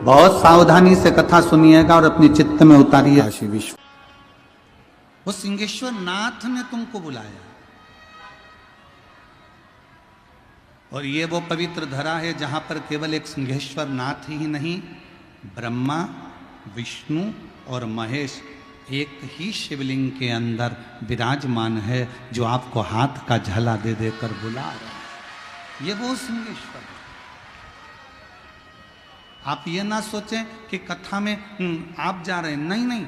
बहुत सावधानी से कथा सुनिएगा और अपने चित्त में उतारिए। काशी विश्व वो सिंहेश्वर नाथ ने तुमको बुलाया और ये वो पवित्र धरा है जहां पर केवल एक सिंहेश्वर नाथ ही नहीं, ब्रह्मा, विष्णु और महेश एक ही शिवलिंग के अंदर विराजमान है, जो आपको हाथ का झला दे देकर बुला रहा है। ये वो सिंहेश्वर है। आप ये ना सोचें कि कथा में आप जा रहे हैं, नहीं नहीं,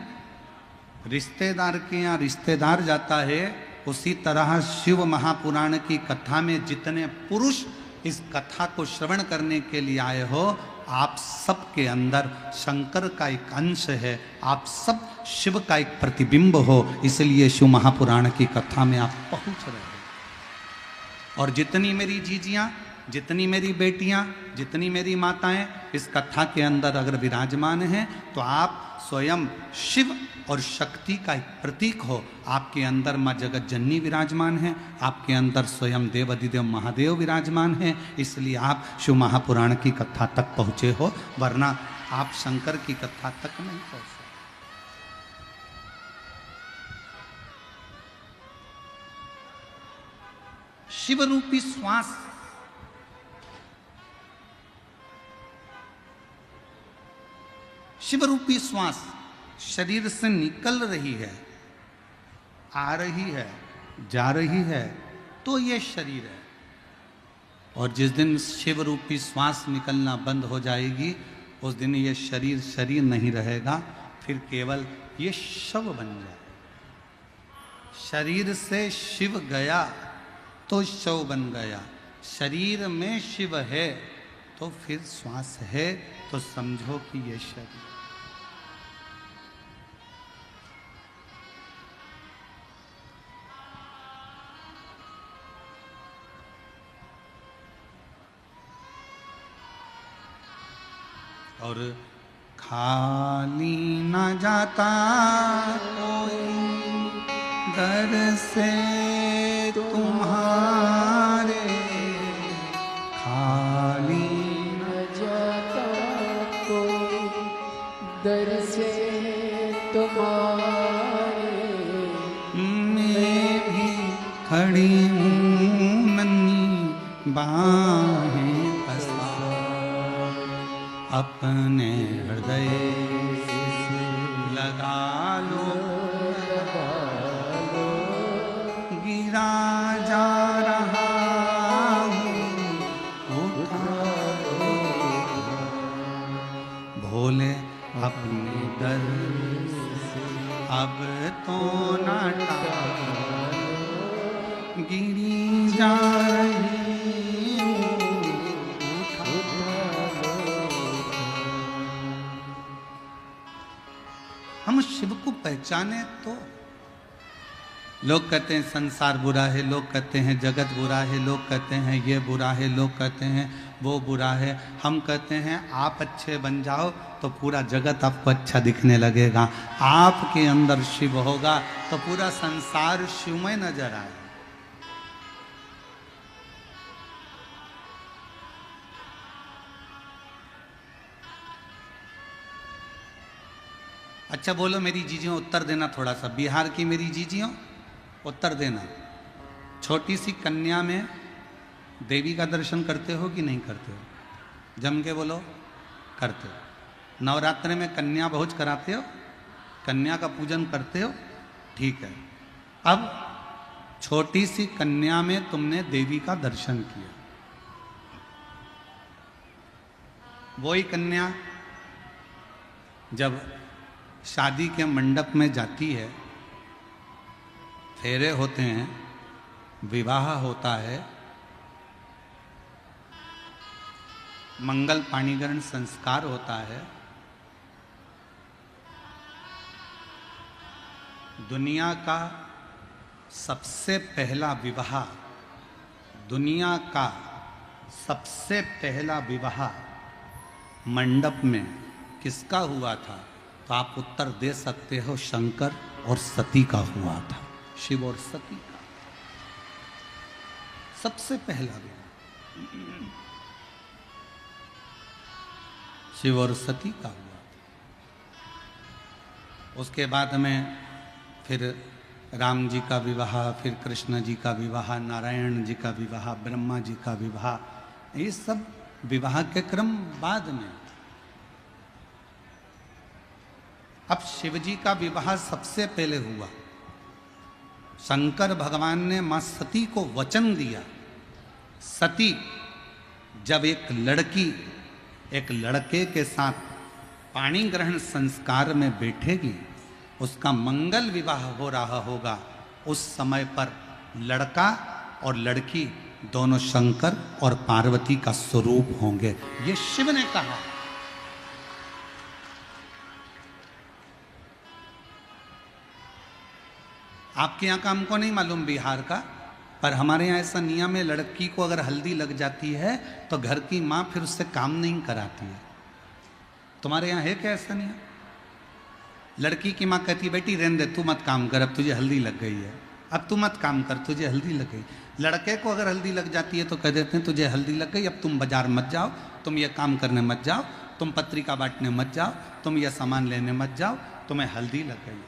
रिश्तेदार के यहाँ रिश्तेदार जाता है, उसी तरह शिव महापुराण की कथा में जितने पुरुष इस कथा को श्रवण करने के लिए आए हो, आप सब के अंदर शंकर का एक अंश है, आप सब शिव का एक प्रतिबिंब हो, इसलिए शिव महापुराण की कथा में आप पहुंच रहे हो। और जितनी मेरी जीजियां, जितनी मेरी बेटियां, जितनी मेरी माताएं इस कथा के अंदर अगर विराजमान हैं, तो आप स्वयं शिव और शक्ति का एक प्रतीक हो। आपके अंदर माँ जगत जननी विराजमान है, आपके अंदर स्वयं देव अधिदेव महादेव विराजमान है, इसलिए आप शिव महापुराण की कथा तक पहुँचे हो, वरना आप शंकर की कथा तक नहीं पहुँचे। शिव रूपी श्वास शिव रूपी श्वास शरीर से निकल रही है, आ रही है, जा रही है, तो ये शरीर है। और जिस दिन शिव रूपी श्वास निकलना बंद हो जाएगी, उस दिन ये शरीर शरीर नहीं रहेगा, फिर केवल ये शव बन जाए। शरीर से शिव गया तो शव बन गया, शरीर में शिव है तो फिर श्वास है, तो समझो कि ये शरीर। और खाली न जाता कोई दर से तुम्हारे, खाली न जाता कोई दर से तुम्हारे, मैं भी खड़ी हूँ नन्ही बाहें अपने हृदय लगा लो, गिरा जा रहा हूँ उठा लो, भोले अपने दर अब तो ना टालो, गिरी जा रही। हम शिव को पहचाने तो। लोग कहते हैं संसार बुरा है, लोग कहते हैं जगत बुरा है, लोग कहते हैं ये बुरा है, लोग कहते हैं वो बुरा है। हम कहते हैं आप अच्छे बन जाओ तो पूरा जगत आपको अच्छा दिखने लगेगा। आपके अंदर शिव होगा तो पूरा संसार शिवमय नजर आए। अच्छा बोलो मेरी जीजियों, उत्तर देना थोड़ा सा, बिहार की मेरी जीजियों उत्तर देना। छोटी सी कन्या में देवी का दर्शन करते हो कि नहीं करते हो? जम के बोलो, करते हो। नवरात्रि में कन्या भोज कराते हो, कन्या का पूजन करते हो, ठीक है। अब छोटी सी कन्या में तुमने देवी का दर्शन किया, वही कन्या जब शादी के मंडप में जाती है, फेरे होते हैं, विवाह होता है, मंगल पाणीग्रहण संस्कार होता है, दुनिया का सबसे पहला विवाह, दुनिया का सबसे पहला विवाह मंडप में किसका हुआ था? तो आप उत्तर दे सकते हो, शंकर और सती का हुआ था, शिव और सती का सबसे पहला विवाह। शिव और सती का हुआ। उसके बाद में फिर राम जी का विवाह, फिर कृष्ण जी का विवाह, नारायण जी का विवाह, ब्रह्मा जी का विवाह, ये सब विवाह के क्रम बाद में। अब शिव जी का विवाह सबसे पहले हुआ। शंकर भगवान ने मां सती को वचन दिया, सती जब एक लड़की एक लड़के के साथ पाणी ग्रहण संस्कार में बैठेगी, उसका मंगल विवाह हो रहा होगा, उस समय पर लड़का और लड़की दोनों शंकर और पार्वती का स्वरूप होंगे, ये शिव ने कहा। आपके यहां का हमको नहीं मालूम बिहार का, पर हमारे यहाँ ऐसा नियम है, लड़की को अगर हल्दी लग जाती है तो घर की माँ फिर उससे काम नहीं कराती है। तुम्हारे यहाँ है क्या ऐसा नियम? लड़की की माँ कहती है बेटी रहने दे, तू मत काम कर, अब तुझे हल्दी लग गई है, अब तू मत काम कर, तुझे हल्दी लग गई। लड़के को अगर हल्दी लग जाती है तो कह देते हैं तुझे हल्दी लग गई, अब तुम बाजार मत जाओ, तुम ये काम करने मत जाओ, तुम पत्रिका बांटने मत जाओ, तुम ये सामान लेने मत जाओ, तुम्हें हल्दी लग गई।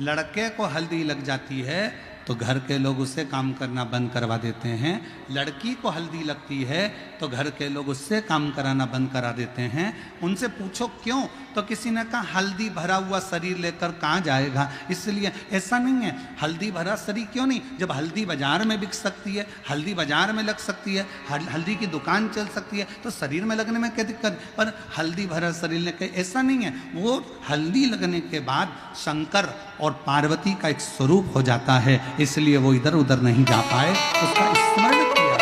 लड़के को हल्दी लग जाती है तो घर के लोग उससे काम करना बंद करवा देते हैं। लड़की को हल्दी लगती है तो घर के लोग उससे काम कराना बंद करा देते हैं। उनसे पूछो क्यों, तो किसी ने कहा हल्दी भरा हुआ शरीर लेकर कहाँ जाएगा, इसलिए। ऐसा नहीं है, हल्दी भरा शरीर क्यों नहीं, जब हल्दी बाजार में बिक सकती है, हल्दी बाजार में लग सकती है, हल्दी की दुकान चल सकती है, तो शरीर में लगने में क्या दिक्कत। पर हल्दी भरा शरीर लेकर, ऐसा नहीं है, वो हल्दी लगने के बाद शंकर और पार्वती का एक स्वरूप हो जाता है, इसलिए वो इधर उधर नहीं जा पाए, उसका स्मरण किया।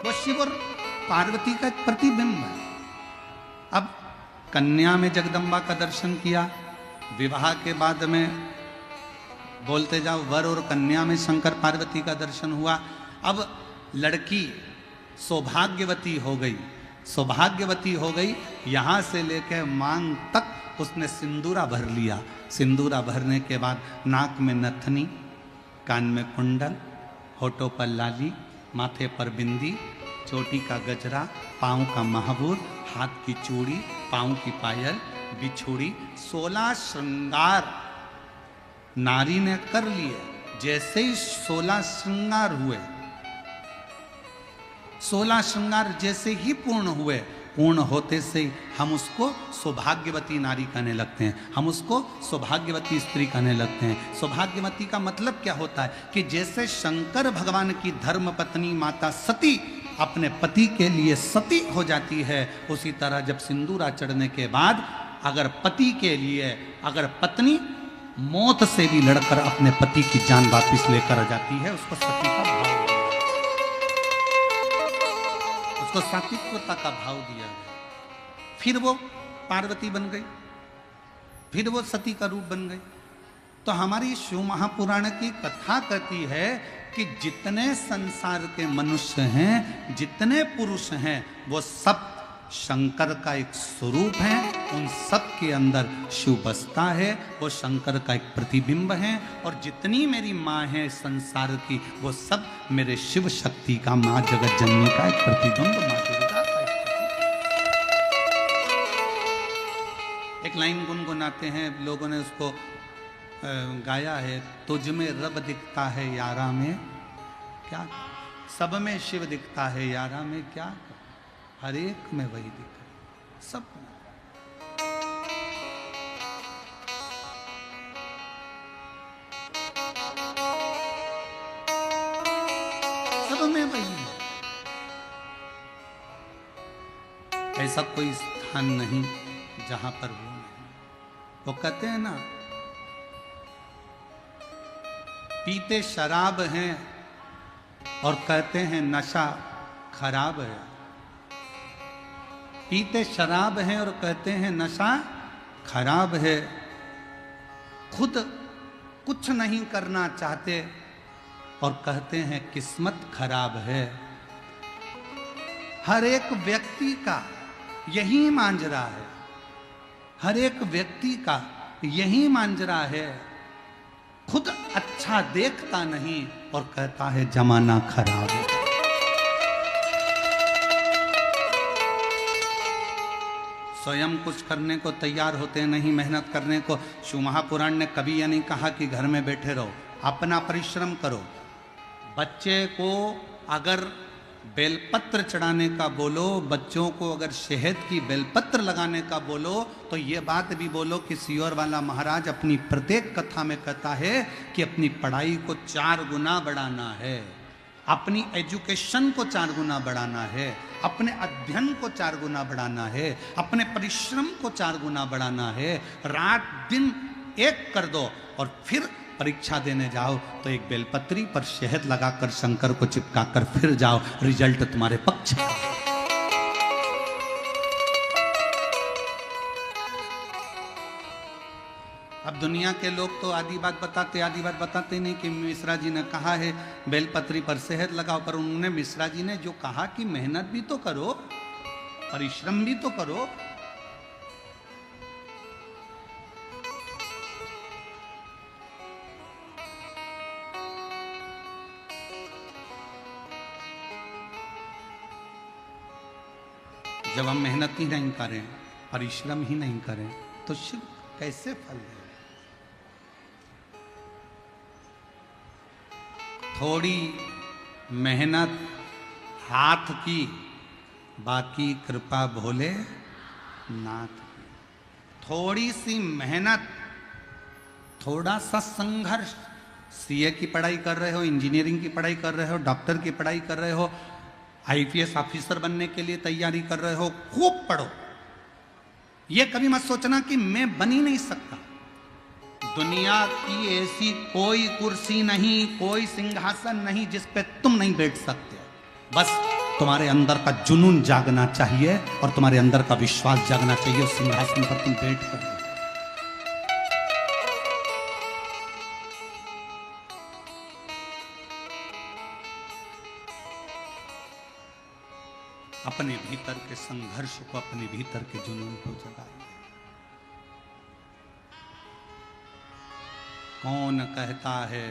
वो शिव और पार्वती का एक प्रतिबिंब है। अब कन्या में जगदम्बा का दर्शन किया, विवाह के बाद में बोलते जाओ वर और कन्या में शंकर पार्वती का दर्शन हुआ। अब लड़की सौभाग्यवती हो गई, सौभाग्यवती हो गई, यहां से लेकर मांग तक उसने सिंदूरा भर लिया। सिंदूरा भरने के बाद नाक में नथनी, कान में कुंडल, होठों पर लाली, माथे पर बिंदी, चोटी का गजरा, पाँव का महाबूर, हाथ की चूड़ी, पाँव की पायल, बिछुड़ी, 16 श्रृंगार नारी ने कर लिए। जैसे ही 16 श्रृंगार हुए, 16 श्रृंगार जैसे ही पूर्ण हुए, पूर्ण होते से हम उसको सौभाग्यवती नारी कहने लगते हैं, हम उसको सौभाग्यवती स्त्री कहने लगते हैं। सौभाग्यवती का मतलब क्या होता है कि जैसे शंकर भगवान की धर्म पत्नी माता सती अपने पति के लिए सती हो जाती है, उसी तरह जब सिंदूरा चढ़ने के बाद अगर पति के लिए, अगर पत्नी मौत से भी लड़कर अपने पति की जान वापिस लेकर आ जाती है, उसको सती का भाव, उसको सात्विकता का भाव दिया गया। फिर वो पार्वती बन गई, फिर वो सती का रूप बन गई। तो हमारी शिव महापुराण की कथा कहती है कि जितने संसार के मनुष्य हैं, जितने पुरुष हैं, वो सब शंकर का एक स्वरूप है, उन सब के अंदर शिव बसता है, वो शंकर का एक प्रतिबिंब है। और जितनी मेरी माँ है संसार की, वो सब मेरे शिव शक्ति का, माँ जगत जननी का एक प्रतिबिंब, माँ दुर्गा का एक लाइन गुनगुनाते हैं, लोगों ने उसको गाया है, तुझ में रब दिखता है यारा में क्या, सब में शिव दिखता है यारा में क्या, हर एक में वही दिख रहा, सब में वही है। ऐसा कोई स्थान नहीं जहां पर वो नहीं। वो कहते हैं ना, पीते शराब हैं और कहते हैं नशा खराब है, पीते शराब हैं और कहते हैं नशा खराब है, खुद कुछ नहीं करना चाहते और कहते हैं किस्मत खराब है। हर एक व्यक्ति का यही मांजरा है, हर एक व्यक्ति का यही मांजरा है, खुद अच्छा देखता नहीं और कहता है जमाना खराब है। स्वयं कुछ करने को तैयार होते नहीं, मेहनत करने को। शिव महापुराण ने कभी यह नहीं कहा कि घर में बैठे रहो, अपना परिश्रम करो। बच्चे को अगर बेलपत्र चढ़ाने का बोलो, बच्चों को अगर शहद की बेलपत्र लगाने का बोलो, तो ये बात भी बोलो कि सियोर वाला महाराज अपनी प्रत्येक कथा में कहता है कि अपनी पढ़ाई को 4 गुना बढ़ाना है, अपनी एजुकेशन को 4 गुना बढ़ाना है, अपने अध्ययन को 4 गुना बढ़ाना है, अपने परिश्रम को 4 गुना बढ़ाना है। रात दिन एक कर दो और फिर परीक्षा देने जाओ तो एक बेलपत्री पर शहद लगाकर शंकर को चिपकाकर फिर जाओ, रिजल्ट तुम्हारे पक्ष का। अब दुनिया के लोग तो आधी बात बताते नहीं कि मिश्रा जी ने कहा है बेलपत्री पर शहद लगाओ, पर उन्होंने मिश्रा जी ने जो कहा कि मेहनत भी तो करो, परिश्रम भी तो करो। जब हम मेहनत ही नहीं करें, परिश्रम ही नहीं करें, तो शिव कैसे फल दे? थोड़ी मेहनत हाथ की, बाकी कृपा भोले नाथ की। थोड़ी सी मेहनत, थोड़ा सा संघर्ष। सीए की पढ़ाई कर रहे हो, इंजीनियरिंग की पढ़ाई कर रहे हो, डॉक्टर की पढ़ाई कर रहे हो, आईपीएस ऑफिसर बनने के लिए तैयारी कर रहे हो, खूब पढ़ो। ये कभी मत सोचना कि मैं बन ही नहीं सकता। दुनिया की ऐसी कोई कुर्सी नहीं, कोई सिंहासन नहीं जिस पे तुम नहीं बैठ सकते। बस तुम्हारे अंदर का जुनून जागना चाहिए और तुम्हारे अंदर का विश्वास जागना चाहिए, उस सिंहासन पर तुम बैठ कर। अपने भीतर के संघर्ष को, अपने भीतर के जुनून को जगाइए। कौन कहता है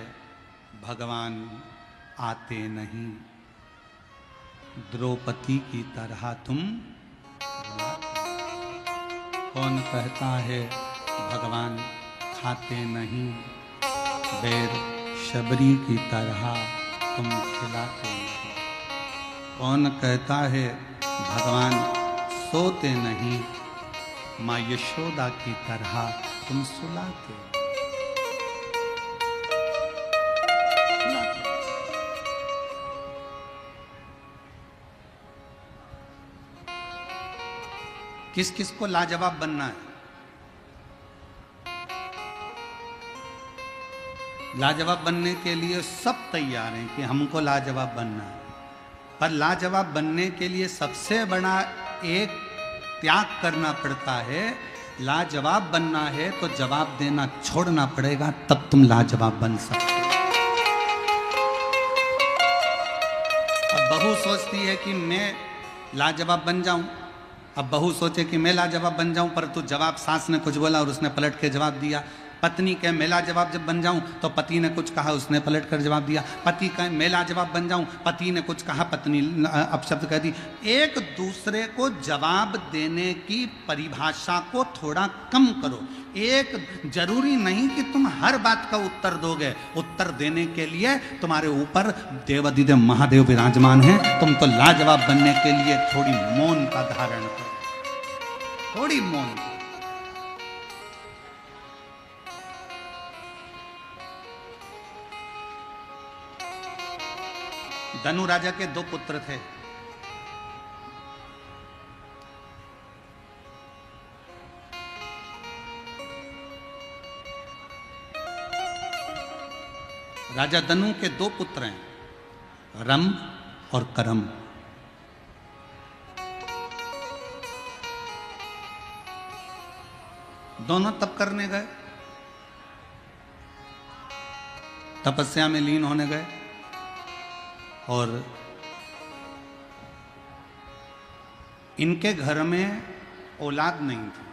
भगवान आते नहीं, द्रौपदी की तरह तुम। कौन कहता है भगवान खाते नहीं, बैर शबरी की तरह तुम खिलाते नहीं। कौन कहता है भगवान सोते नहीं, माँ यशोदा की तरह तुम सुलाते। किस किस को लाजवाब बनना है? लाजवाब बनने के लिए सब तैयार हैं कि हमको लाजवाब बनना है, पर लाजवाब बनने के लिए सबसे बड़ा एक त्याग करना पड़ता है। लाजवाब बनना है तो जवाब देना छोड़ना पड़ेगा, तब तुम लाजवाब बन सकते हो। अब बहू सोचती है कि मैं लाजवाब बन जाऊं, अब बहू सोचे कि मैं लाजवाब बन जाऊं, पर तू जवाब सास ने कुछ बोला और उसने पलट के जवाब दिया। पत्नी कहे मैं लाजवाब जब बन जाऊं तो पति ने कुछ कहा, उसने पलट कर जवाब दिया। पति कहे मैं लाजवाब बन जाऊं, पति ने कुछ कहा, पत्नी अपशब्द कह दी। एक दूसरे को जवाब देने की परिभाषा को थोड़ा कम करो। एक जरूरी नहीं कि तुम हर बात का उत्तर दोगे। उत्तर देने के लिए तुम्हारे ऊपर देवाधिदेव महादेव विराजमान हैं। तुम तो लाजवाब बनने के लिए थोड़ी मौन का धारण करो, थोड़ी मौन। धनु राजा के 2 पुत्र थे। राजा धनु के 2 पुत्र हैं, रम और करम। दोनों तप करने गए, तपस्या में लीन होने गए, और इनके घर में औलाद नहीं थी।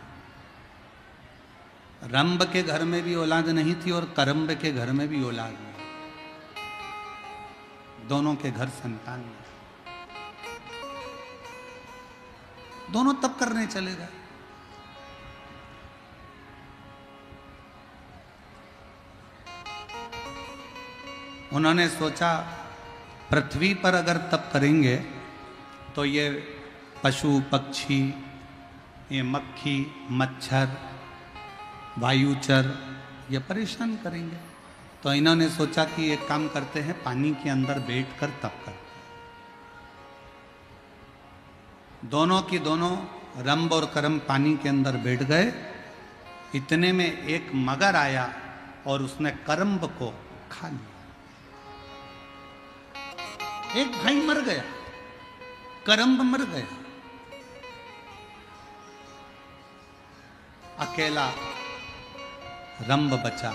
रंभ के घर में भी औलाद नहीं थी और करम्ब के घर में भी औलाद नहीं। दोनों के घर संतान नहीं। दोनों तप करने चले गए। उन्होंने सोचा पृथ्वी पर अगर तप करेंगे तो ये पशु पक्षी, ये मक्खी मच्छर वायुचर ये परेशान करेंगे। तो इन्होंने सोचा कि एक काम करते हैं, पानी के अंदर बैठकर तप करते हैं। दोनों की दोनों रंभ और करम पानी के अंदर बैठ गए। इतने में एक मगर आया और उसने करम्ब को खा लिया। एक भाई मर गया, करम्ब मर गया, अकेला रंभ बचा।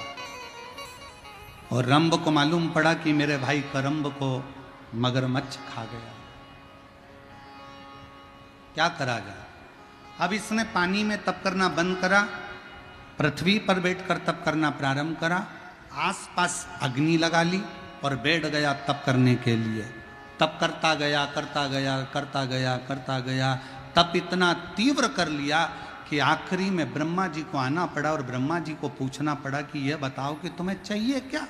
और रंभ को मालूम पड़ा कि मेरे भाई करम्ब को मगरमच्छ खा गया, क्या करा जाए। अब इसने पानी में तप करना बंद करा, पृथ्वी पर बैठकर तप करना प्रारंभ करा, आसपास अग्नि लगा ली और बैठ गया तप करने के लिए। तप करता गया करता गया करता गया करता गया, तप इतना तीव्र कर लिया कि आखिरी में ब्रह्मा जी को आना पड़ा और ब्रह्मा जी को पूछना पड़ा कि यह बताओ कि तुम्हें चाहिए क्या।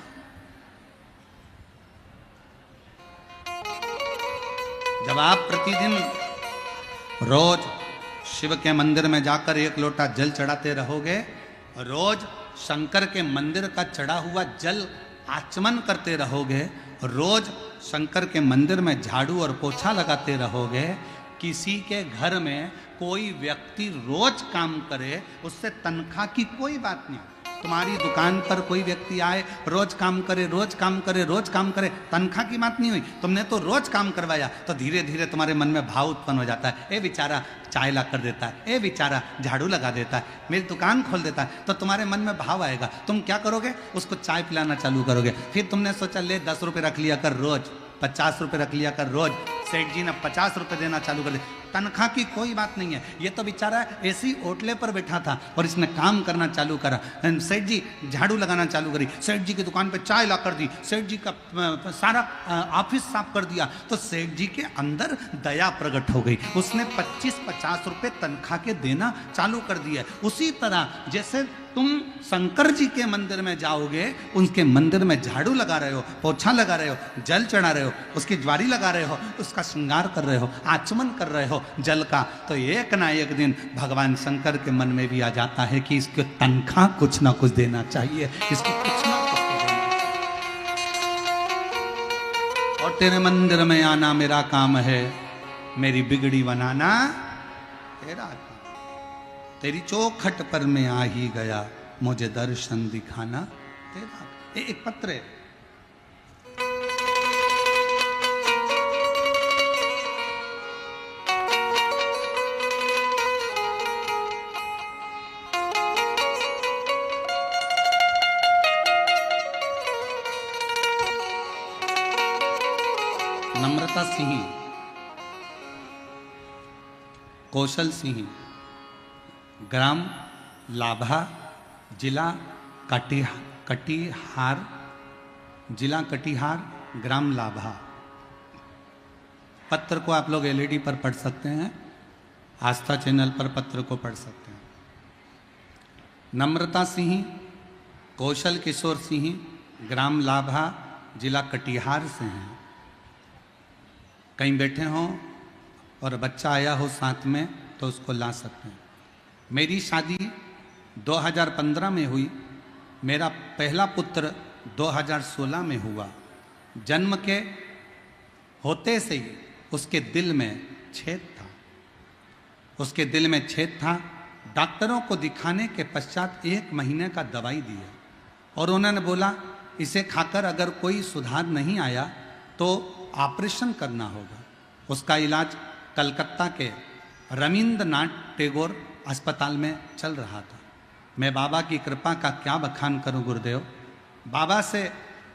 जब आप प्रतिदिन रोज शिव के मंदिर में जाकर एक लोटा जल चढ़ाते रहोगे, रोज शंकर के मंदिर का चढ़ा हुआ जल आचमन करते रहोगे, रोज शंकर के मंदिर में झाड़ू और पोछा लगाते रहोगे, किसी के घर में कोई व्यक्ति रोज काम करे, उससे तनख्वाह की कोई बात नहीं। तुम्हारी दुकान पर कोई व्यक्ति आए, रोज काम करे रोज काम करे रोज काम करे, तनख्वाह की बात नहीं हुई, तुमने तो रोज काम करवाया, तो धीरे धीरे तुम्हारे मन में भाव उत्पन्न हो जाता है, ए बेचारा चाय ला कर देता है, ए बेचारा झाड़ू लगा देता है, मेरी दुकान खोल देता है। तो तुम्हारे मन में भाव आएगा, तुम क्या करोगे, उसको चाय पिलाना चालू करोगे। फिर तुमने सोचा ले 10 रुपये रख लिया कर रोज, 50 रुपये रख लिया कर रोज, सेठ जी ने 50 रुपये देना चालू कर दिया। तनख्वाह की कोई बात नहीं है, ये तो बेचारा ऐसी ओटले पर बैठा था और इसने काम करना चालू करा। सेठ जी झाड़ू लगाना चालू करी, सेठ जी की दुकान पे चाय ला कर दी, सेठ जी का सारा ऑफिस साफ कर दिया, तो सेठ जी के अंदर दया प्रकट हो गई, उसने 25-50 रुपये तनख्वाह के देना चालू कर दिया। उसी तरह जैसे तुम शंकर जी के मंदिर में जाओगे, उनके मंदिर में झाड़ू लगा रहे हो, पोछा लगा रहे हो, जल चढ़ा रहे हो, उसकी ज्वारी लगा रहे हो, उसका श्रृंगार कर रहे हो, आचमन कर रहे हो जल का, तो एक ना एक दिन भगवान शंकर के मन में भी आ जाता है कि इसको तनख्वाह कुछ ना कुछ देना चाहिए, इसको कुछ ना कुछ देना चाहिए। और तेरे मंदिर में आना मेरा काम है, मेरी बिगड़ी बनाना तेरा काम, तेरी चौखट पर मैं आ ही गया, मुझे दर्शन दिखाना तेरा। एक पत्र है, नम्रता सिंह, कौशल सिंह, ग्राम लाभा, जिला कटिहार, जिला कटिहार, ग्राम लाभा। पत्र को आप लोग एलईडी पर पढ़ सकते हैं, आस्था चैनल पर पत्र को पढ़ सकते हैं। नम्रता सिंह, कौशल किशोर सिंह, ग्राम लाभा, जिला कटिहार से हैं। कहीं बैठे हों और बच्चा आया हो साथ में तो उसको ला सकते हैं। मेरी शादी 2015 में हुई, मेरा पहला पुत्र 2016 में हुआ। जन्म के होते से ही उसके दिल में छेद था, उसके दिल में छेद था। डॉक्टरों को दिखाने के पश्चात 1 महीने का दवाई दिया और उन्होंने बोला इसे खाकर अगर कोई सुधार नहीं आया तो ऑपरेशन करना होगा। उसका इलाज कलकत्ता के रविंद्रनाथ टैगोर अस्पताल में चल रहा था। मैं बाबा की कृपा का क्या बखान करूं गुरुदेव, बाबा से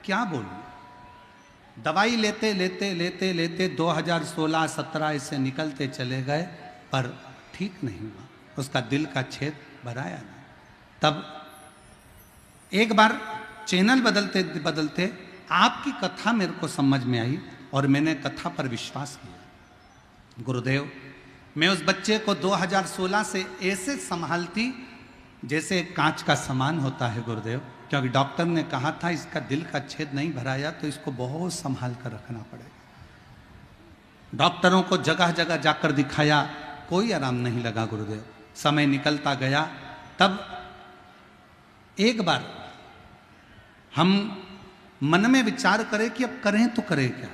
क्या बोलूं। दवाई लेते लेते लेते लेते 2016-17 ऐसे निकलते चले गए पर ठीक नहीं हुआ, उसका दिल का छेद भराया ना। तब एक बार चैनल बदलते बदलते आपकी कथा मेरे को समझ में आई और मैंने कथा पर विश्वास किया। गुरुदेव, मैं उस बच्चे को 2016 से ऐसे संभालती जैसे कांच का सामान होता है गुरुदेव, क्योंकि डॉक्टर ने कहा था इसका दिल का छेद नहीं भराया तो इसको बहुत संभाल कर रखना पड़ेगा। डॉक्टरों को जगह जगह जाकर दिखाया, कोई आराम नहीं लगा गुरुदेव। समय निकलता गया, तब एक बार हम मन में विचार करें कि अब करें तो करें क्या।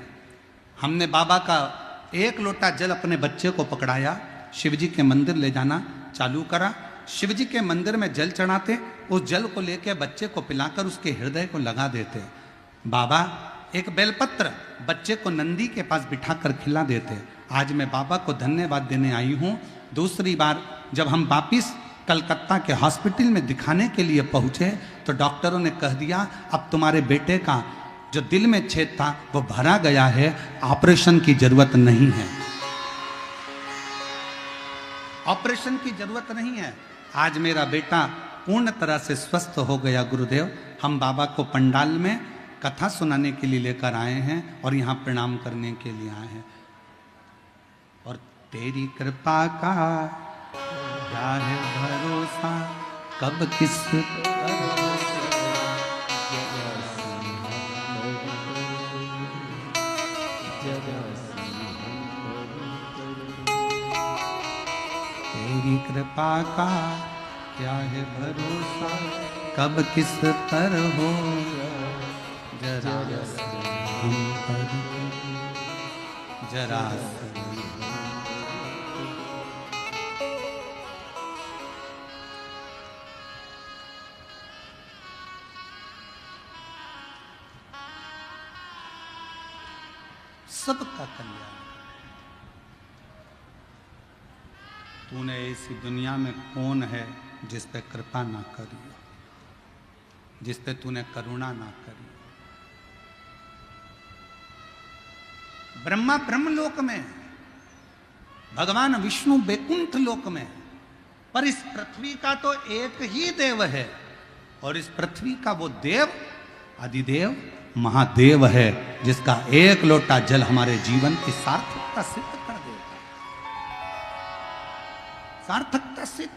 हमने बाबा का एक लोटा जल अपने बच्चे को पकड़ाया, शिवजी के मंदिर ले जाना चालू करा। शिवजी के मंदिर में जल चढ़ाते, उस जल को लेकर बच्चे को पिलाकर उसके हृदय को लगा देते। बाबा एक बेलपत्र बच्चे को नंदी के पास बिठाकर खिला देते। आज मैं बाबा को धन्यवाद देने आई हूँ। दूसरी बार जब हम वापिस कलकत्ता के हॉस्पिटल में दिखाने के लिए पहुँचे तो डॉक्टरों ने कह दिया अब तुम्हारे बेटे का जो दिल में छेद था वो भरा गया है, ऑपरेशन की जरूरत नहीं है, ऑपरेशन की जरूरत नहीं है। आज मेरा बेटा पूर्ण तरह से स्वस्थ हो गया गुरुदेव। हम बाबा को पंडाल में कथा सुनाने के लिए लेकर आए हैं और यहाँ प्रणाम करने के लिए आए हैं। और तेरी कृपा का क्या है भरोसा, कब किस तेरी कृपा का क्या है भरोसा, कब किस पर हो जरा हम पर जरा सबका कल्याण। तूने ऐसी दुनिया में कौन है जिस पे कृपा ना करी, जिस पे तूने करुणा ना करी। ब्रह्मा ब्रह्मलोक में, भगवान विष्णु बैकुंठ लोक में, पर इस पृथ्वी का तो एक ही देव है और इस पृथ्वी का वो देव आदिदेव महादेव है जिसका एक लोटा जल हमारे जीवन की सार्थकता सिद्ध कर देगा, सार्थकता सिद्ध।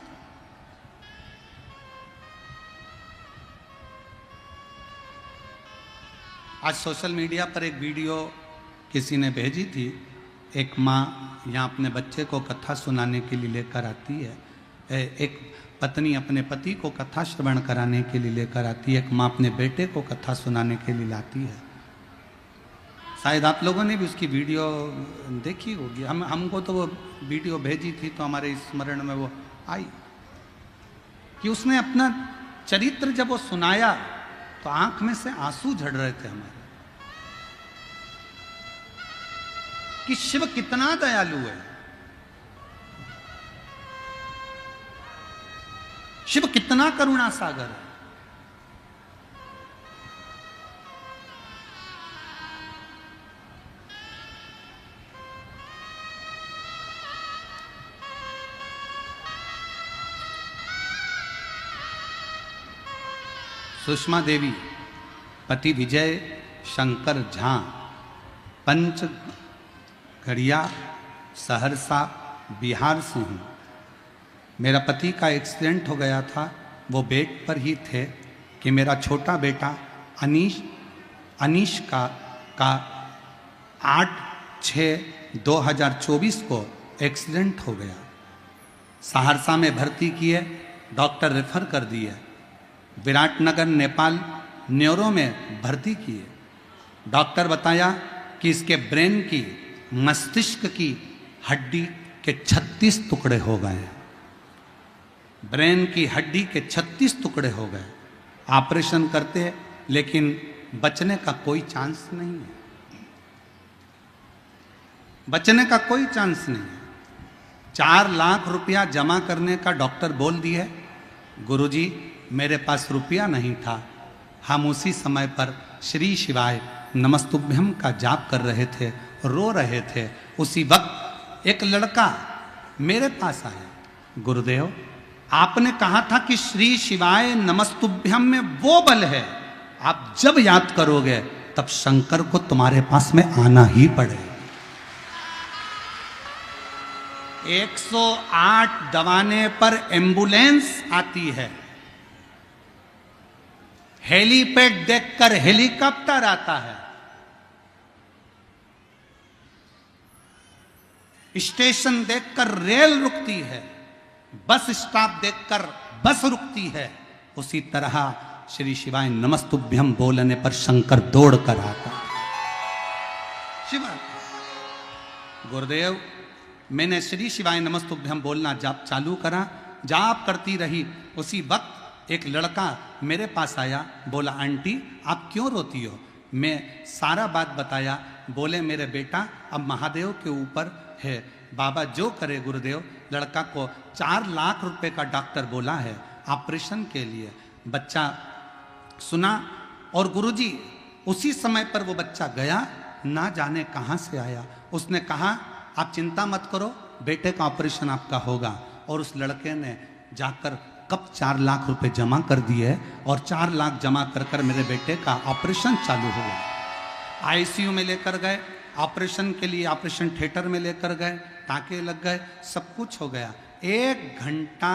आज सोशल मीडिया पर एक वीडियो किसी ने भेजी थी। एक माँ यहाँ अपने बच्चे को कथा सुनाने के लिए लेकर आती है, एक पत्नी अपने पति को कथा श्रवण कराने के लिए लेकर आती है, एक माँ अपने बेटे को कथा सुनाने के लिए लाती है। शायद आप लोगों ने भी उसकी वीडियो देखी होगी। हमको तो वो वीडियो भेजी थी तो हमारे स्मरण में वो आई कि उसने अपना चरित्र जब वो सुनाया तो आंख में से आंसू झड़ रहे थे हमारे, कि शिव कितना दयालु है, शिव कितना करुणा सागर है। सुषमा देवी, पति विजय शंकर झा, पंच गढ़िया, सहरसा, बिहार से हूँ। मेरा पति का एक्सीडेंट हो गया था, वो बेड पर ही थे कि मेरा छोटा बेटा अनीश का 8/6/2024 को एक्सीडेंट हो गया। सहरसा में भर्ती किए, डॉक्टर रेफर कर दिए, विराटनगर नेपाल न्यूरो में भर्ती किए। डॉक्टर बताया कि इसके ब्रेन की, मस्तिष्क की हड्डी के 36 टुकड़े हो गए, ब्रेन की हड्डी के 36 टुकड़े हो गए। ऑपरेशन करते लेकिन बचने का कोई चांस नहीं है, बचने का कोई चांस नहीं है। 4 लाख रुपया जमा करने का डॉक्टर बोल दिए। गुरुजी मेरे पास रुपया नहीं था। हम उसी समय पर श्री शिवाय नमस्तुभ्यम का जाप कर रहे थे, रो रहे थे। उसी वक्त एक लड़का मेरे पास आया, गुरुदेव आपने कहा था कि श्री शिवाय नमस्तुभ्यम में वो बल है, आप जब याद करोगे तब शंकर को तुम्हारे पास में आना ही पड़ेगा। 108 दबाने पर एम्बुलेंस आती है। हेलीपैड देखकर हेलीकॉप्टर आता है, स्टेशन देखकर रेल रुकती है, बस स्टॉप देखकर बस रुकती है। उसी तरह श्री शिवाय नमस्तुभ्यम बोलने पर शंकर दौड़ कर आता। शिवा गुरुदेव, मैंने श्री शिवाय नमस्तुभ्यम बोलना जाप चालू करा, जाप करती रही। उसी वक्त एक लड़का मेरे पास आया, बोला आंटी आप क्यों रोती हो? मैं सारा बात बताया। बोले मेरे बेटा अब महादेव के ऊपर है, बाबा जो करे गुरुदेव। लड़का को 4 लाख रुपए का डॉक्टर बोला है ऑपरेशन के लिए। बच्चा सुना और गुरुजी उसी समय पर वो बच्चा गया, ना जाने कहाँ से आया। उसने कहा आप चिंता मत करो, बेटे का ऑपरेशन आपका होगा। और उस लड़के ने जाकर कब 4 लाख रुपए जमा कर दिए और 4 लाख जमा कर कर मेरे बेटे का ऑपरेशन चालू हुआ। आईसीयू में लेकर गए, ऑपरेशन के लिए ऑपरेशन थिएटर में लेकर गए, टाँके लग गए, सब कुछ हो गया। 1 घंटा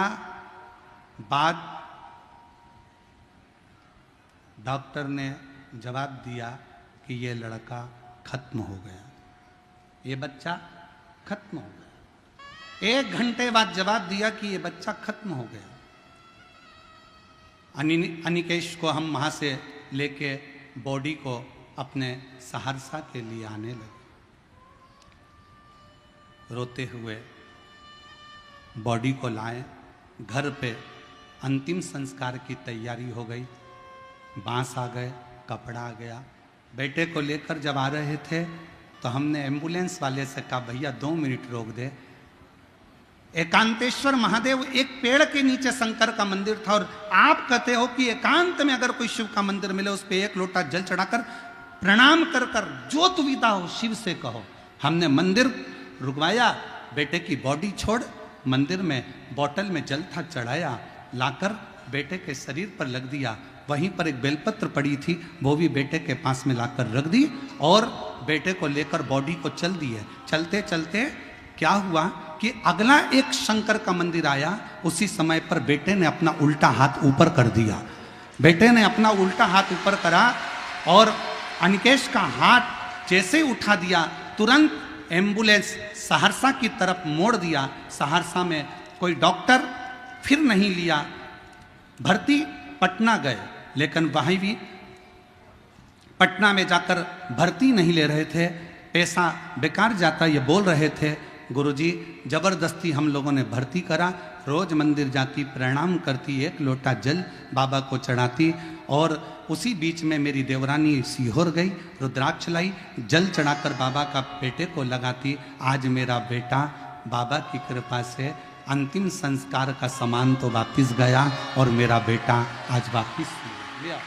बाद डॉक्टर ने जवाब दिया कि ये लड़का खत्म हो गया, ये बच्चा खत्म हो गया। 1 घंटे बाद जवाब दिया कि ये बच्चा खत्म हो गया। अनिकेश को हम वहाँ से लेके बॉडी को अपने सहरसा के लिए आने लगे। रोते हुए बॉडी को लाए, घर पे अंतिम संस्कार की तैयारी हो गई। बांस आ गए, कपड़ा आ गया। बेटे को लेकर जब आ रहे थे तो हमने एम्बुलेंस वाले से कहा भैया 2 मिनट रोक दे। एकांतेश्वर महादेव एक पेड़ के नीचे शंकर का मंदिर था, और आप कहते हो कि एकांत में अगर कोई शिव का मंदिर मिले उस पे 1 लोटा जल चढ़ाकर प्रणाम कर कर जो दुविधा हो शिव से कहो। हमने मंदिर रुकवाया, बेटे की बॉडी छोड़ मंदिर में बोतल में जल था चढ़ाया, लाकर बेटे के शरीर पर लग दिया। वहीं पर एक बेलपत्र पड़ी थी, वो भी बेटे के पास में लाकर रख दी और बेटे को लेकर बॉडी को चल दिए। चलते चलते क्या हुआ कि अगला एक शंकर का मंदिर आया। उसी समय पर बेटे ने अपना उल्टा हाथ ऊपर कर दिया। बेटे ने अपना उल्टा हाथ ऊपर करा और अनिकेश का हाथ जैसे उठा दिया, तुरंत एम्बुलेंस सहरसा की तरफ मोड़ दिया। सहरसा में कोई डॉक्टर फिर नहीं लिया, भर्ती पटना गए, लेकिन वहीं भी पटना में जाकर भर्ती नहीं ले रहे थे, पैसा बेकार जाता ये बोल रहे थे। गुरुजी जबरदस्ती हम लोगों ने भर्ती करा। रोज मंदिर जाती, प्रणाम करती, 1 लोटा जल बाबा को चढ़ाती। और उसी बीच में मेरी देवरानी सीहोर गई, रुद्राक्ष लाई, जल चढ़ाकर बाबा का बेटे को लगाती। आज मेरा बेटा बाबा की कृपा से अंतिम संस्कार का सामान तो वापिस गया और मेरा बेटा आज वापिस गया।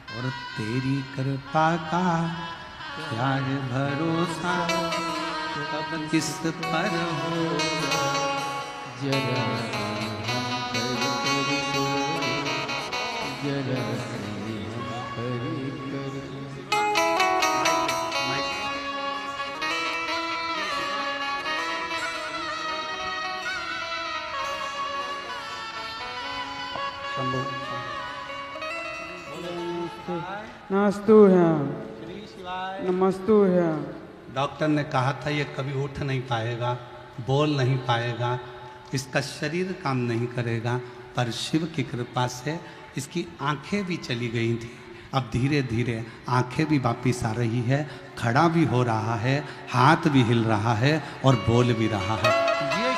और तेरी कृपा का क्या है भरोसा, कब किस पर हो जरा जरा नमस्तु है, नमस्तु है। डॉक्टर ने कहा था ये कभी उठ नहीं पाएगा, बोल नहीं पाएगा, इसका शरीर काम नहीं करेगा, पर शिव की कृपा से इसकी आंखें भी चली गई थी। अब धीरे धीरे आंखें भी वापिस आ रही है, खड़ा भी हो रहा है, हाथ भी हिल रहा है और बोल भी रहा है। ये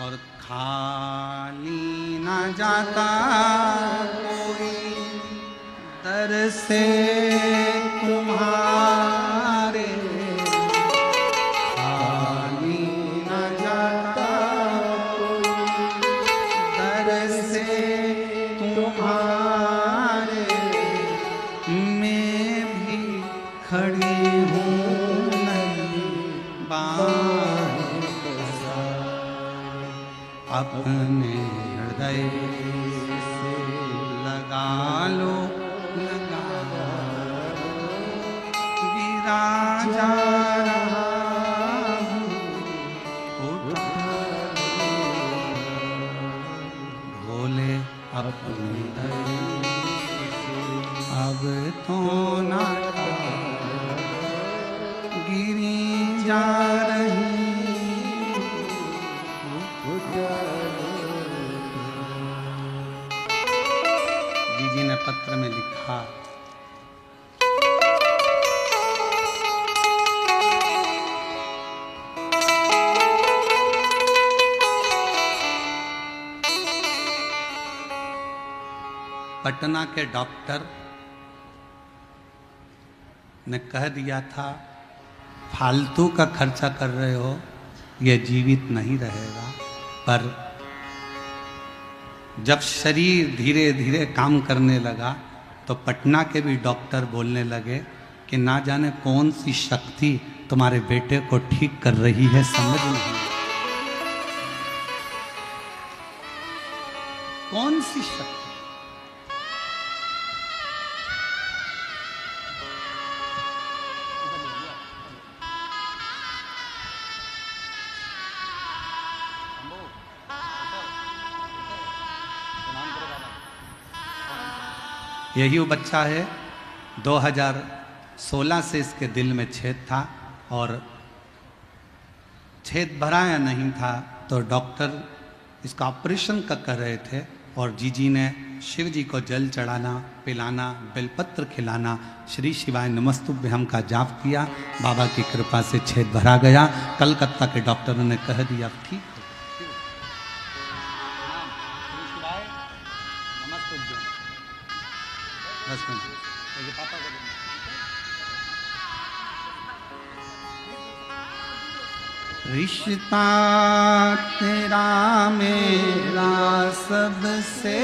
और खाली ना जाता कोई दर से तुम्हारे, खाली ना जाता कोई दर से तुम्हारे, मैं भी खड़ी हूँ अपने हृदय से लगा लो, लगा गिरा जा रहा हूँ, भोले अपने अब तो ना गिरी जा रही। जी ने पत्र में लिखा, पटना के डॉक्टर ने कह दिया था फालतू का खर्चा कर रहे हो, यह जीवित नहीं रहेगा। पर जब शरीर धीरे धीरे काम करने लगा तो पटना के भी डॉक्टर बोलने लगे कि ना जाने कौन सी शक्ति तुम्हारे बेटे को ठीक कर रही है, समझ नहीं कौन सी शक्ति। यही वो बच्चा है, 2016 से इसके दिल में छेद था और छेद भराया नहीं था, तो डॉक्टर इसका ऑपरेशन का कर रहे थे और जीजी ने शिव जी को जल चढ़ाना, पिलाना, बेलपत्र खिलाना, श्री शिवाय नमस्तुभ्यम का जाप किया। बाबा की कृपा से छेद भरा गया। कलकत्ता के डॉक्टरों ने कह दिया ठीक रिश्ता तेरा मेरा सबसे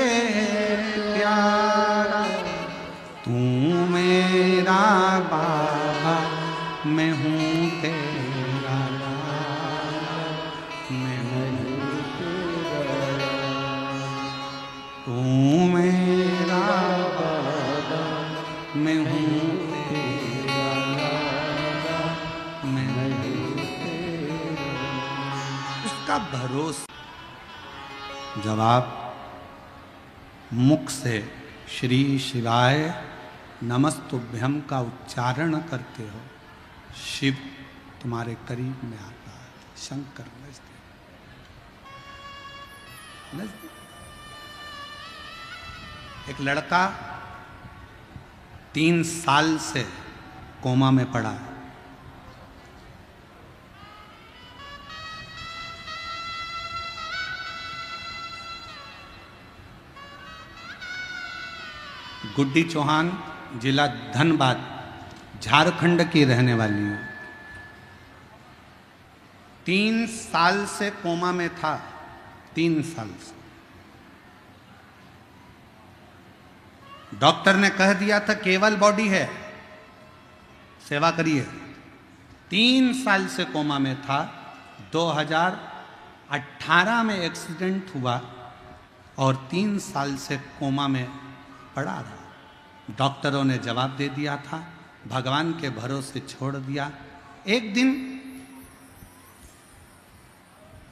प्यारा, तू मेरा बाबा मैं हूँ तेरा लाला, मैं हूँ तेरा, तू मेरा बाबा मैं हूँ तेरा लाला, मैं हूँ का भरोसा। जब आप मुख से श्री शिवाय नमस्तुभ्यम का उच्चारण करते हो, शिव तुम्हारे करीब में आता है, शंकर नजदीक। एक लड़का 3 साल से कोमा में पड़ा है। गुड्डी चौहान, जिला धनबाद, झारखंड की रहने वाली है। 3 साल से कोमा में था, 3 साल से। डॉक्टर ने कह दिया था केवल बॉडी है, सेवा करिए। 3 साल से कोमा में था। 2018 में एक्सीडेंट हुआ और 3 साल से कोमा में पड़ा रहा। डॉक्टरों ने जवाब दे दिया था, भगवान के भरोसे छोड़ दिया। एक दिन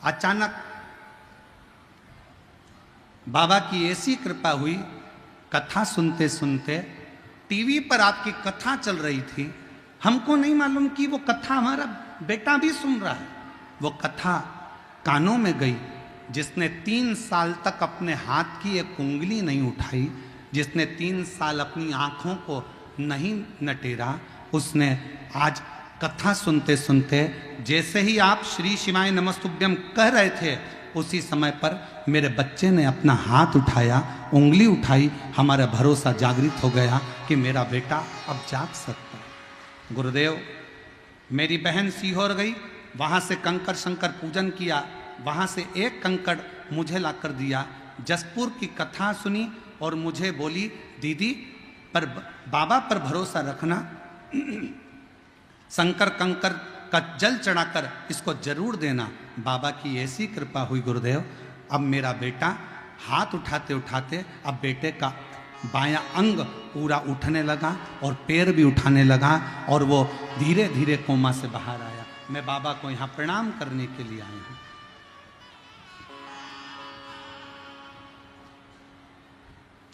अचानक बाबा की ऐसी कृपा हुई, कथा सुनते सुनते टीवी पर आपकी कथा चल रही थी। हमको नहीं मालूम कि वो कथा हमारा बेटा भी सुन रहा है। वो कथा कानों में गई। जिसने 3 साल तक अपने हाथ की एक उंगली नहीं उठाई, जिसने 3 साल अपनी आंखों को नहीं नटेरा, उसने आज कथा सुनते सुनते, जैसे ही आप श्री शिवाय नमस्तुभ्यम कह रहे थे, उसी समय पर मेरे बच्चे ने अपना हाथ उठाया, उंगली उठाई, हमारा भरोसा जागृत हो गया कि मेरा बेटा अब जाग सकता है। गुरुदेव, मेरी बहन सीहोर गई, वहाँ से कंकड़ शंकर पूजन किया, वहाँ से एक कंकड़ मुझे लाकर दिया, जसपुर की कथा सुनी और मुझे बोली, दीदी पर बाबा पर भरोसा रखना, शंकर कंकर का जल चढ़ाकर इसको जरूर देना। बाबा की ऐसी कृपा हुई गुरुदेव, अब मेरा बेटा हाथ उठाते उठाते अब बेटे का बायां अंग पूरा उठने लगा और पैर भी उठाने लगा और वो धीरे धीरे कोमा से बाहर आया। मैं बाबा को यहाँ प्रणाम करने के लिए आया हूँ।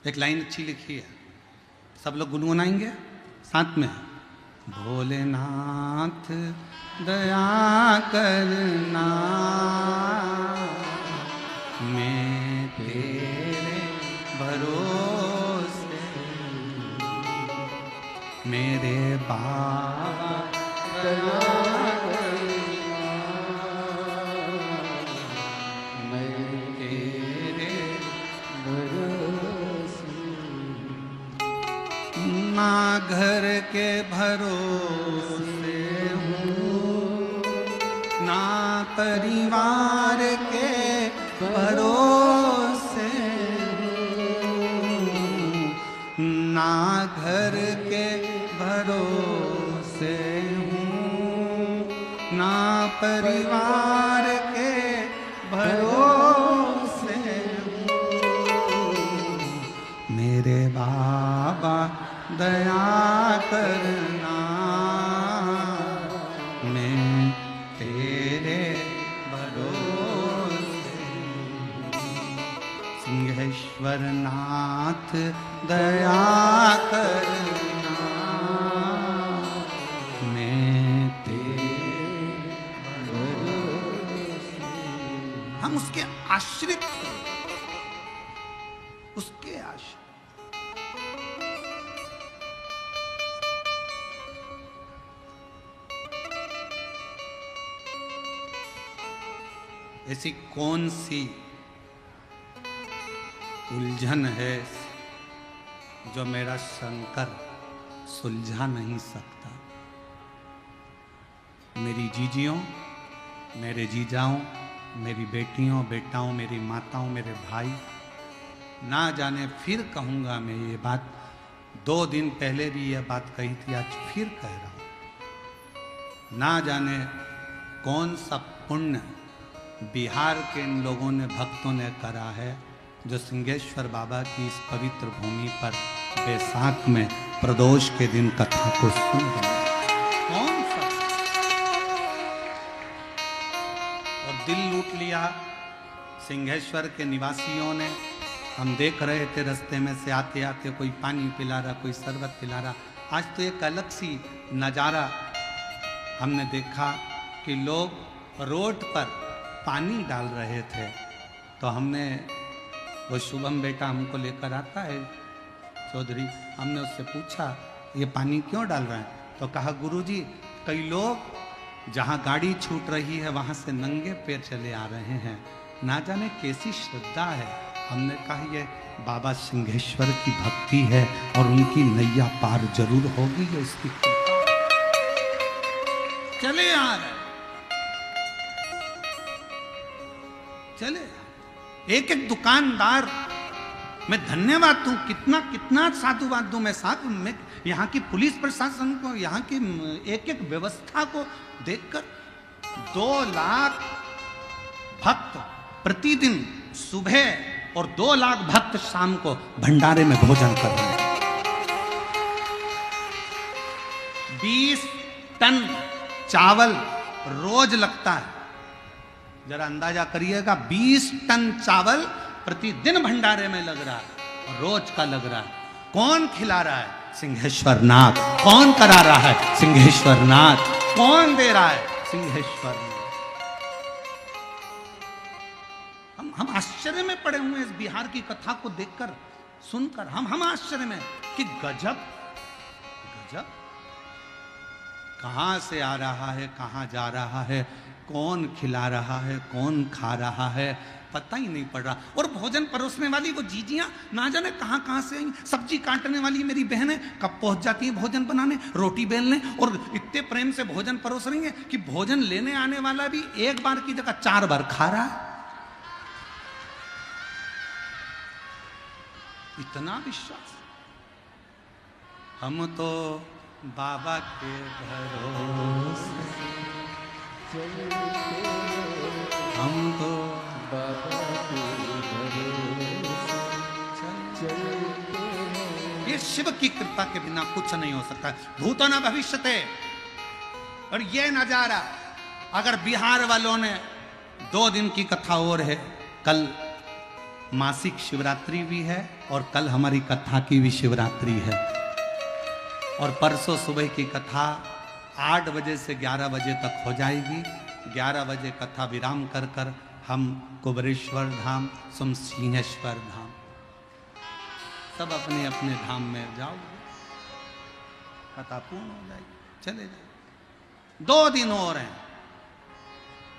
एक लाइन अच्छी लिखी है, सब लोग गुनगुनाएंगे साथ में। भोलेनाथ दया करना, मैं तेरे भरोसे, मेरे बाबा दया करना, मैं तेरे भरोसे, ना घर के भरोसे हूँ, ना परिवार के भरोसे हूँ, ना घर के भरोसे हूँ, ना परिवार के भरोसे हूँ, मेरे बाबा दया करना, मैं तेरे भरोसे, सिंहेश्वर नाथ दया करना, मैं तेरे भरोसे। हम उसके आश्रित, उसके आश्रित। ऐसी कौन सी उलझन है जो मेरा शंकर सुलझा नहीं सकता। मेरी जीजियों, मेरे जीजाओं, मेरी बेटियों बेटाओं, मेरी माताओं, मेरे भाई, ना जाने फिर कहूँगा मैं ये बात, 2 दिन पहले भी यह बात कही थी, आज फिर कह रहा हूँ। ना जाने कौन सा पुण्य बिहार के इन लोगों ने, भक्तों ने करा है, जो सिंहेश्वर बाबा की इस पवित्र भूमि पर बैसाख में प्रदोष के दिन कथा को सुन रहे हैं। कौन सा और दिल लूट लिया सिंहेश्वर के निवासियों ने। हम देख रहे थे रास्ते में से आते आते, कोई पानी पिला रहा, कोई शरबत पिला रहा। आज तो एक अलग सी नज़ारा हमने देखा कि लोग रोड पर पानी डाल रहे थे। तो हमने, वो शुभम बेटा हमको लेकर आता है चौधरी, हमने उससे पूछा ये पानी क्यों डाल रहे हैं? तो कहा गुरुजी, कई लोग जहाँ गाड़ी छूट रही है वहाँ से नंगे पैर चले आ रहे हैं, ना जाने कैसी श्रद्धा है। हमने कहा ये बाबा सिंहेश्वर की भक्ति है और उनकी नैया पार जरूर होगी। ये उसकी चले आ रहे, चले एक एक दुकानदार, मैं धन्यवाद दूं, कितना कितना साधुवाद दूं मैं साहब, मैं यहाँ की पुलिस प्रशासन को, यहाँ की एक एक व्यवस्था को देखकर। 2 लाख भक्त प्रतिदिन सुबह और 2 लाख भक्त शाम को भंडारे में भोजन कर रहे हैं। 20 टन चावल रोज लगता है। जरा अंदाजा करिएगा, 20 टन चावल प्रतिदिन भंडारे में लग रहा है, रोज का लग रहा है। कौन खिला रहा है? सिंहेश्वर नाथ। कौन करा रहा है? सिंहेश्वर नाथ। कौन दे रहा है? सिंहेश्वर नाथ। हम आश्चर्य में पड़े हुए इस बिहार की कथा को देखकर। सुनकर हम आश्चर्य में कि गजब गजब, कहां से आ रहा है, कहां जा रहा है, कौन खिला रहा है, कौन खा रहा है, पता ही नहीं पड़ रहा। और भोजन परोसने वाली वो जीजियां ना जाने कहां कहां से आई। सब्जी काटने वाली मेरी बहनें कब पहुंच जाती है भोजन बनाने, रोटी बेलने, और इतने प्रेम से भोजन परोस रही है कि भोजन लेने आने वाला भी एक बार की जगह 4 बार खा रहा है। इतना विश्वास। हम तो बाबा के भरोसे, हम तो बाबा के भरोसे, ये शिव की कृपा के बिना कुछ नहीं हो सकता। भूतो न भविष्यते। और ये नजारा अगर बिहार वालों ने 2 दिन की कथा और है, कल मासिक शिवरात्रि भी है और कल हमारी कथा की भी शिवरात्रि है, और परसों सुबह की कथा 8 बजे से 11 बजे तक हो जाएगी। 11 बजे कथा विराम कर कर हम कुबरेश्वर धाम, सिंहेश्वर धाम, सब अपने अपने धाम में जाओगे, कथा पूर्ण हो जाएगी, चले जाए। 2 दिन और हैं।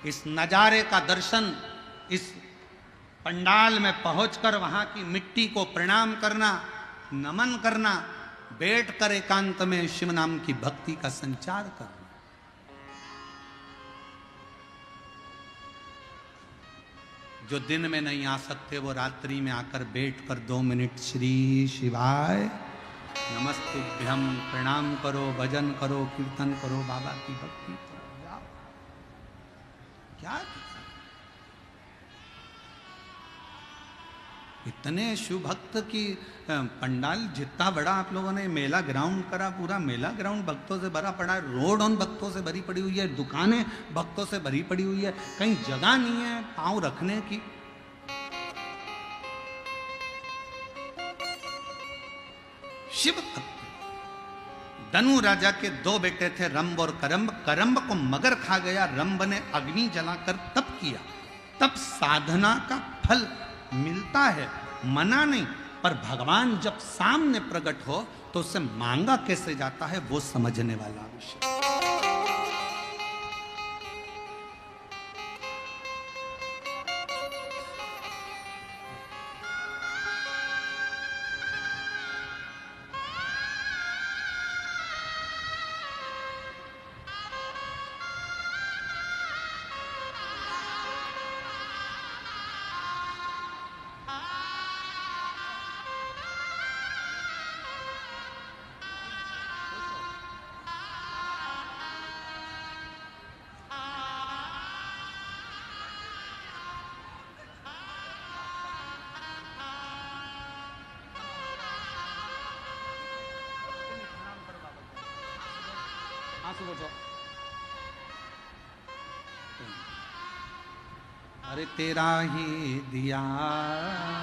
इस नजारे का दर्शन, इस पंडाल में पहुंचकर वहां की मिट्टी को प्रणाम करना, नमन करना, बैठकर एकांत में शिव नाम की भक्ति का संचार करना। जो दिन में नहीं आ सकते वो रात्रि में आकर बैठकर 2 मिनट श्री शिवाय नमस्तुभ्यम प्रणाम करो, भजन करो, कीर्तन करो, बाबा की भक्ति करो, जाओ। क्या इतने शिव भक्त की पंडाल जितना बड़ा आप लोगों ने मेला ग्राउंड करा, पूरा मेला ग्राउंड भक्तों से भरा पड़ा है, रोड उन भक्तों से भरी पड़ी हुई है, दुकानें भक्तों से भरी पड़ी हुई है, कहीं जगह नहीं है पांव रखने की। शिव भक्त। धनु राजा के 2 बेटे थे, रंब और करम्ब। करम्ब को मगर खा गया, रंब ने अग्नि जलाकर तप किया। तब साधना का फल मिलता है, मना नहीं, पर भगवान जब सामने प्रकट हो तो उससे मांगा कैसे जाता है वो समझने वाला विषय। अरे तेरा ही दिया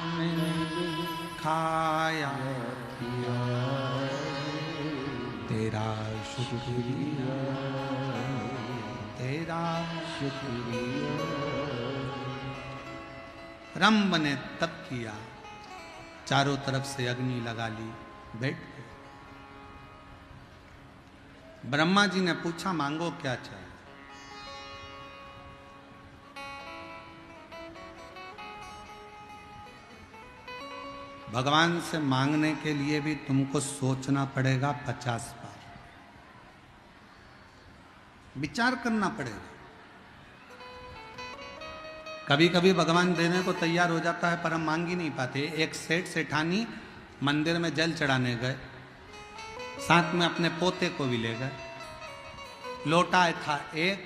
मैंने खाया पिया, तेरा शुक्रिया, तेरा शुक्रिया। रंब ने तप किया, चारों तरफ से अग्नि लगा ली, बैठ गए। ब्रह्मा जी ने पूछा मांगो क्या चाहिए। भगवान से मांगने के लिए भी तुमको सोचना पड़ेगा 50 बार, विचार करना पड़ेगा। कभी कभी भगवान देने को तैयार हो जाता है पर हम मांग ही नहीं पाते। एक सेठ सेठानी मंदिर में जल चढ़ाने गए, साथ में अपने पोते को भी ले गए। लोटा था एक,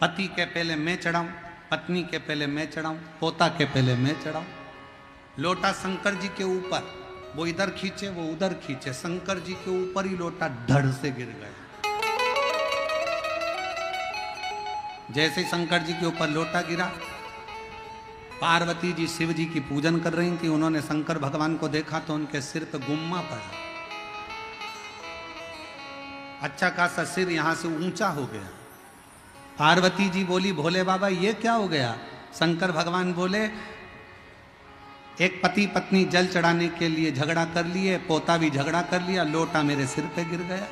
पति के पहले मैं चढ़ाऊं, पत्नी के पहले मैं चढ़ाऊं, पोता के पहले मैं चढ़ाऊं। लोटा शंकर जी के ऊपर, वो इधर खींचे वो उधर खींचे, शंकर जी के ऊपर ही लोटा धड़ से गिर गया। जैसे ही शंकर जी के ऊपर लोटा गिरा, पार्वती जी शिव जी की पूजन कर रही थी, उन्होंने शंकर भगवान को देखा तो उनके सिर पे गुम्मा पड़ा, अच्छा खासा सिर यहां से ऊंचा हो गया। पार्वती जी बोली भोले बाबा ये क्या हो गया? शंकर भगवान बोले एक पति पत्नी जल चढ़ाने के लिए झगड़ा कर लिए, पोता भी झगड़ा कर लिया, लोटा मेरे सिर पे गिर गया।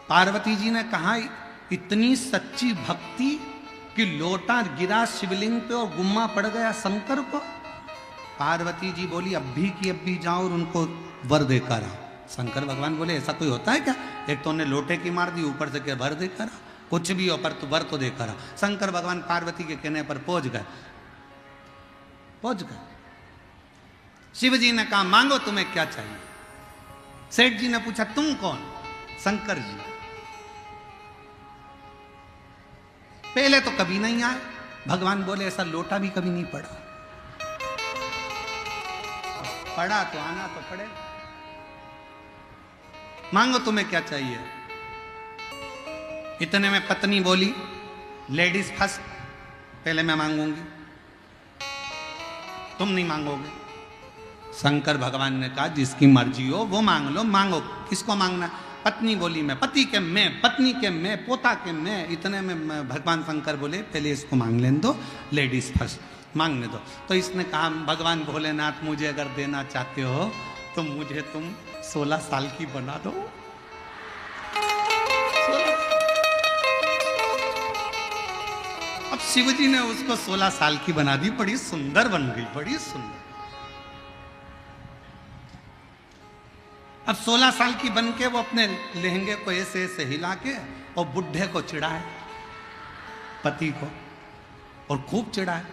पार्वती जी ने कहा इतनी सच्ची भक्ति कि लोटा गिरा शिवलिंग पे और गुम्मा पड़ गया शंकर को। पार्वती जी बोली अभी की अभी जाओ और उनको वर देकर आओ। शंकर भगवान बोले ऐसा कोई होता है क्या? एक तो उन्हें लोटे की मार दी, ऊपर से क्या वर देकर आओ? कुछ भी हो पर तू वर तो देकर आओ। शंकर भगवान पार्वती के कहने पर पहुंच गए। शिव जी ने कहा मांगो तुम्हें क्या चाहिए। सेठ जी ने पूछा तुम कौन? शंकर जी। पहले तो कभी नहीं आए। भगवान बोले ऐसा लोटा भी कभी नहीं पड़ा। पड़ा तो आना तो पड़े। मांगो तुम्हें क्या चाहिए। इतने में पत्नी बोली लेडीज फर्स्ट, पहले मैं मांगूंगी, तुम नहीं मांगोगे। शंकर भगवान ने कहा जिसकी मर्जी हो वो मांग लो, मांगो किसको मांगना। पत्नी बोली मैं, पति के मैं, पत्नी के मैं, पोता के मैं। इतने में भगवान शंकर बोले पहले इसको मांग लेने दो, लेडीज फर्स्ट, मांगने दो। तो इसने कहा भगवान भोलेनाथ मुझे अगर देना चाहते हो तो मुझे तुम 16 साल की बना दो। अब शिवजी ने उसको 16 साल की बना दी। बड़ी सुंदर बन गई, बड़ी सुंदर। अब 16 साल की बन के वो अपने लहंगे को ऐसे ऐसे हिला के और बुढ़े को चिढ़ाए, पति को, और खूब चिढ़ाए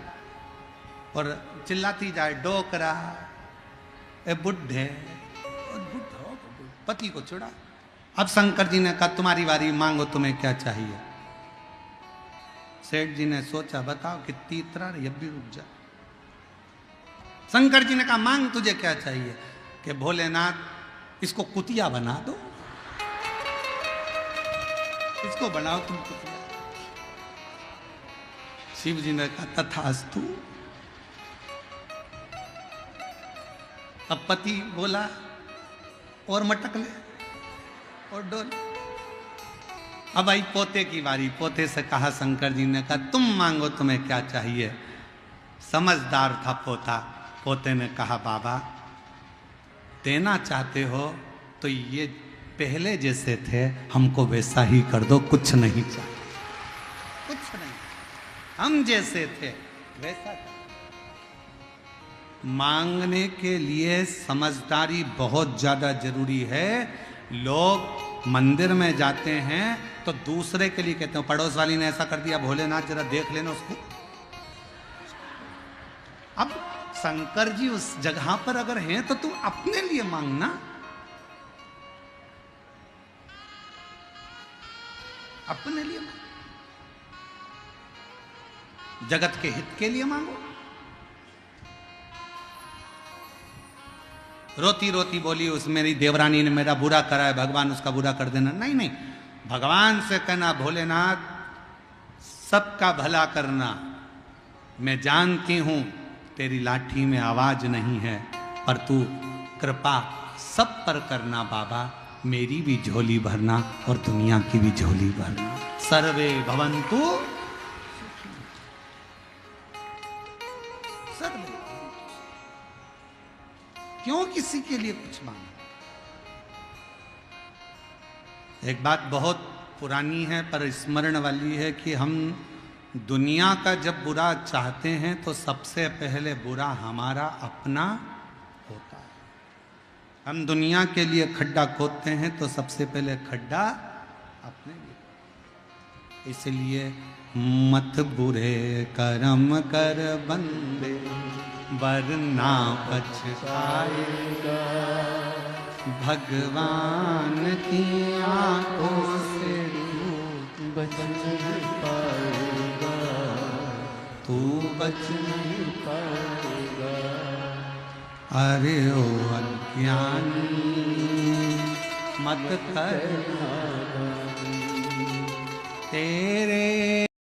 और चिल्लाती जाए डोकरा ए बुढ़े, पति को चिढ़ा। अब शंकर जी ने कहा तुम्हारी बारी, मांगो तुम्हें क्या चाहिए। सेठ जी ने सोचा बताओ कितनी इतरा रही, अब भी रुक जा। शंकर जी ने कहा मांग तुझे क्या चाहिए। कि भोलेनाथ इसको कुतिया बना दो, इसको बनाओ तुम कुतिया। शिव जी ने कहा तथास्तु। अब पति बोला और मटक ले और डोल। अब आई पोते की बारी। पोते से कहा शंकर जी ने कहा तुम मांगो तुम्हें क्या चाहिए। समझदार था पोता। पोते ने कहा बाबा देना चाहते हो तो ये पहले जैसे थे हमको वैसा ही कर दो, कुछ नहीं चाहिए, कुछ नहीं, हम जैसे थे वैसा कर। मांगने के लिए समझदारी बहुत ज्यादा जरूरी है। लोग मंदिर में जाते हैं तो दूसरे के लिए कहते हैं पड़ोस वाली ने ऐसा कर दिया, भोलेनाथ जरा देख लेना उसको। अब शंकर जी उस जगह पर अगर हैं तो तू अपने लिए मांगना, अपने लिए मांग, जगत के हित के लिए मांगो। रोती रोती बोली उस मेरी देवरानी ने मेरा बुरा करा है, भगवान उसका बुरा कर देना। नहीं नहीं, भगवान से कहना भोलेनाथ सबका भला करना। मैं जानती हूं तेरी लाठी में आवाज नहीं है, पर तू कृपा सब पर करना बाबा, मेरी भी झोली भरना और दुनिया की भी झोली भरना। सर्वे भवन्तु सर्वे। क्यों किसी के लिए कुछ मांगना। एक बात बहुत पुरानी है पर स्मरण वाली है कि हम दुनिया का जब बुरा चाहते हैं तो सबसे पहले बुरा हमारा अपना होता है। हम दुनिया के लिए खड्डा खोदते हैं तो सबसे पहले खड्डा अपने लिए। इसलिए मत बुरे कर्म कर बंदे वरना पछताएगा, भगवान की आंखों से बच नहीं पाएगा, तू बच नहीं पाएगा। अरे ओ अज्ञानी मत कर तेरे